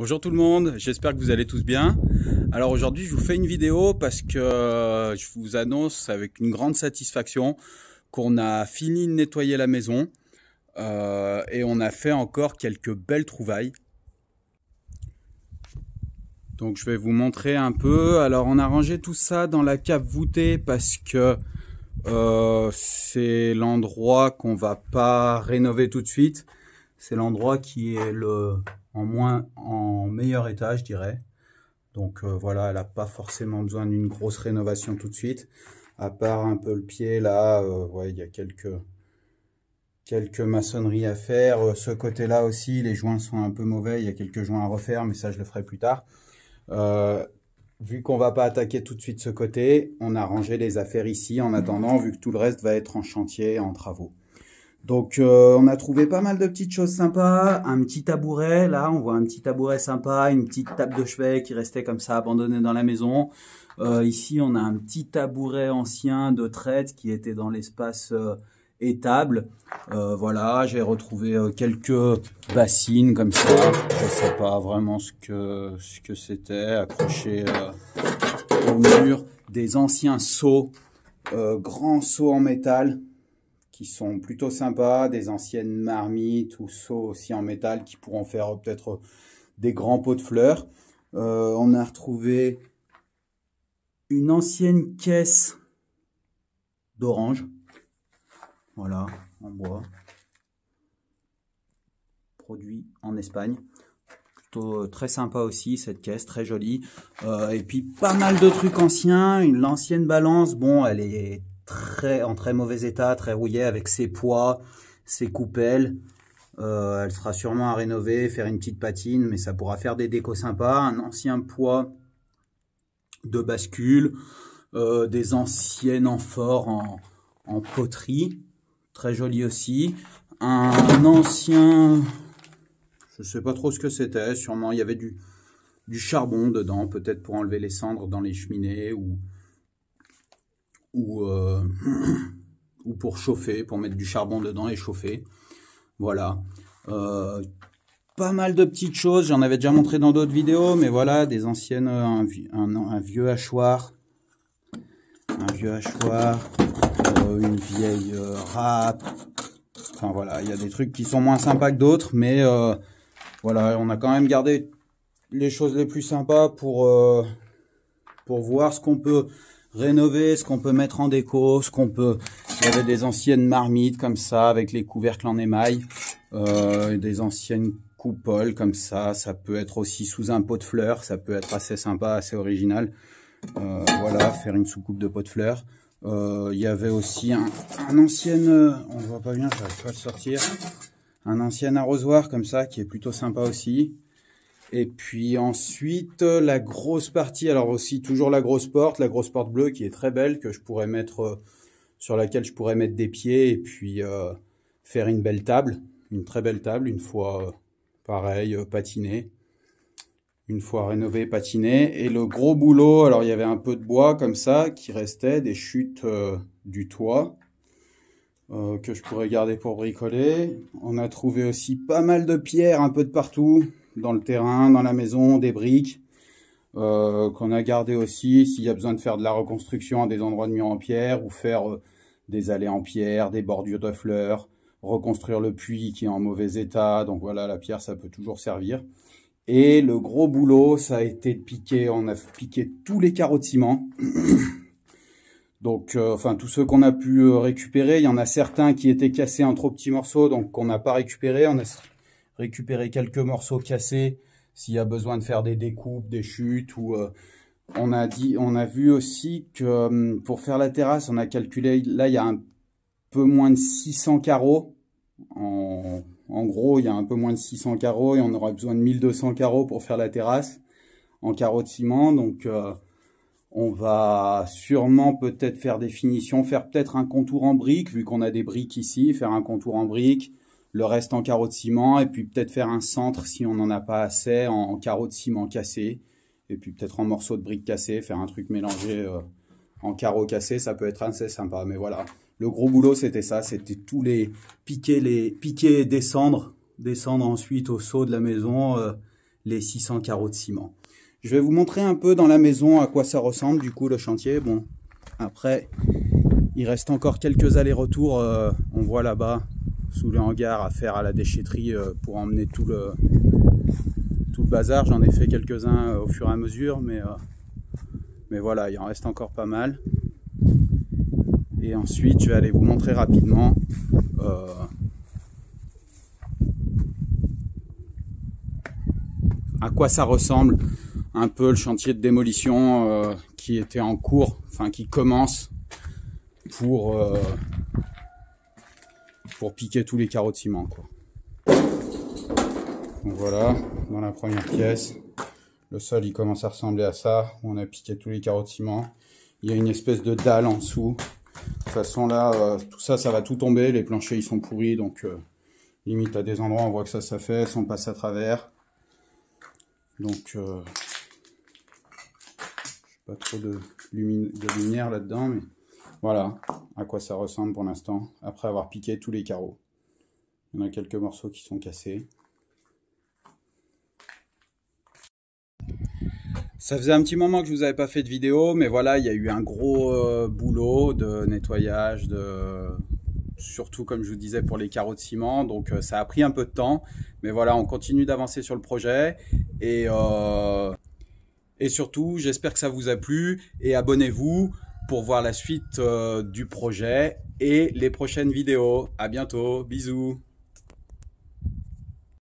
Bonjour tout le monde, j'espère que vous allez tous bien. Alors aujourd'hui je vous fais une vidéo parce que je vous annonce avec une grande satisfaction qu'on a fini de nettoyer la maison et on a fait encore quelques belles trouvailles. Donc je vais vous montrer un peu. Alors on a rangé tout ça dans la cave voûtée parce que c'est l'endroit qu'on va pas rénover tout de suite. C'est l'endroit qui est en meilleur état, je dirais. Donc voilà, elle n'a pas forcément besoin d'une grosse rénovation tout de suite. À part un peu le pied là, ouais, il y a quelques maçonneries à faire. Ce côté-là aussi, les joints sont un peu mauvais. Il y a quelques joints à refaire, mais ça je le ferai plus tard. Vu qu'on va pas attaquer tout de suite ce côté, on a rangé les affaires ici en attendant, vu que tout le reste va être en chantier, en travaux. Donc on a trouvé pas mal de petites choses sympas, un petit tabouret, là on voit un petit tabouret sympa, une petite table de chevet qui restait comme ça abandonnée dans la maison. Ici on a un petit tabouret ancien de traite qui était dans l'espace étable. Voilà, j'ai retrouvé quelques bassines comme ça, je sais pas vraiment ce que c'était, accroché au mur, des anciens seaux, grands seaux en métal, qui sont plutôt sympas, des anciennes marmites ou seaux aussi en métal qui pourront faire peut-être des grands pots de fleurs. On a retrouvé une ancienne caisse d'orange, voilà, en bois, produit en Espagne. Plutôt très sympa aussi cette caisse, très jolie. Et puis pas mal de trucs anciens, l'ancienne balance, bon elle est en très mauvais état, très rouillée avec ses poids, ses coupelles. Elle sera sûrement à rénover, faire une petite patine, mais ça pourra faire des décos sympas. Un ancien poids de bascule, des anciennes amphores en poterie, très joli aussi. Un ancien, je sais pas trop ce que c'était, sûrement il y avait du charbon dedans, peut-être pour enlever les cendres dans les cheminées ou pour chauffer, pour mettre du charbon dedans et chauffer. Voilà. Pas mal de petites choses, j'en avais déjà montré dans d'autres vidéos, mais voilà, des anciennes, un vieux hachoir, une vieille râpe. Enfin voilà, il y a des trucs qui sont moins sympas que d'autres, mais voilà, on a quand même gardé les choses les plus sympas pour voir ce qu'on peut rénover, ce qu'on peut mettre en déco, il y avait des anciennes marmites comme ça avec les couvercles en émail, des anciennes coupoles comme ça peut être aussi sous un pot de fleurs, ça peut être assez sympa, assez original. Voilà, faire une soucoupe de pot de fleurs. Il y avait aussi un ancien, on voit pas bien, j'arrive pas à le sortir, un ancien arrosoir comme ça qui est plutôt sympa aussi. Et puis ensuite, la grosse partie, alors aussi toujours la grosse porte bleue qui est très belle, que je pourrais mettre, sur laquelle je pourrais mettre des pieds et puis faire une belle table, une très belle table, une fois pareil, patinée, une fois rénovée, patinée. Et le gros boulot, alors il y avait un peu de bois comme ça qui restait, des chutes du toit que je pourrais garder pour bricoler. On a trouvé aussi pas mal de pierres un peu de partout, dans le terrain, dans la maison, des briques qu'on a gardé aussi s'il y a besoin de faire de la reconstruction à des endroits de murs en pierre ou faire des allées en pierre, des bordures de fleurs, reconstruire le puits qui est en mauvais état. Donc voilà, la pierre ça peut toujours servir. Et le gros boulot ça a été de piquer, on a piqué tous les carreaux de ciment. Donc enfin tous ceux qu'on a pu récupérer, il y en a certains qui étaient cassés en trop petits morceaux donc qu'on n'a pas récupéré. On a récupérer quelques morceaux cassés s'il y a besoin de faire des découpes, des chutes ou on a vu aussi que pour faire la terrasse, on a calculé là il y a un peu moins de 600 carreaux. En gros, il y a un peu moins de 600 carreaux et on aura besoin de 1200 carreaux pour faire la terrasse en carreaux de ciment. Donc on va sûrement peut-être faire des finitions, faire peut-être un contour en briques vu qu'on a des briques ici, faire un contour en briques. Le reste en carreaux de ciment, et puis peut-être faire un centre si on n'en a pas assez, en carreaux de ciment cassés, et puis peut-être en morceaux de briques cassées, faire un truc mélangé en carreaux cassés, ça peut être assez sympa. Mais voilà, le gros boulot c'était ça, c'était tous piquer et descendre ensuite au seau de la maison, les 600 carreaux de ciment. Je vais vous montrer un peu dans la maison à quoi ça ressemble du coup le chantier. Bon, après, il reste encore quelques allers-retours. On voit là-bas, sous le hangar, à faire à la déchetterie pour emmener tout le bazar. J'en ai fait quelques-uns au fur et à mesure, mais voilà, il en reste encore pas mal. Et ensuite, je vais aller vous montrer rapidement à quoi ça ressemble un peu le chantier de démolition qui était en cours, enfin qui commence pour piquer tous les carreaux de ciment, quoi. Donc voilà, dans la première pièce, le sol il commence à ressembler à ça. On a piqué tous les carreaux de ciment. Il y a une espèce de dalle en dessous. De toute façon là, tout ça, ça va tout tomber. Les planchers ils sont pourris, donc limite à des endroits on voit que ça s'affaisse, on passe à travers. Donc pas trop de lumière là-dedans, mais voilà à quoi ça ressemble pour l'instant, après avoir piqué tous les carreaux. Il y en a quelques morceaux qui sont cassés. Ça faisait un petit moment que je vous avais pas fait de vidéo, mais voilà, il y a eu un gros boulot de nettoyage, surtout comme je vous disais pour les carreaux de ciment, donc ça a pris un peu de temps, mais voilà, on continue d'avancer sur le projet, et surtout, j'espère que ça vous a plu, et abonnez-vous pour voir la suite du projet et les prochaines vidéos. À bientôt, bisous.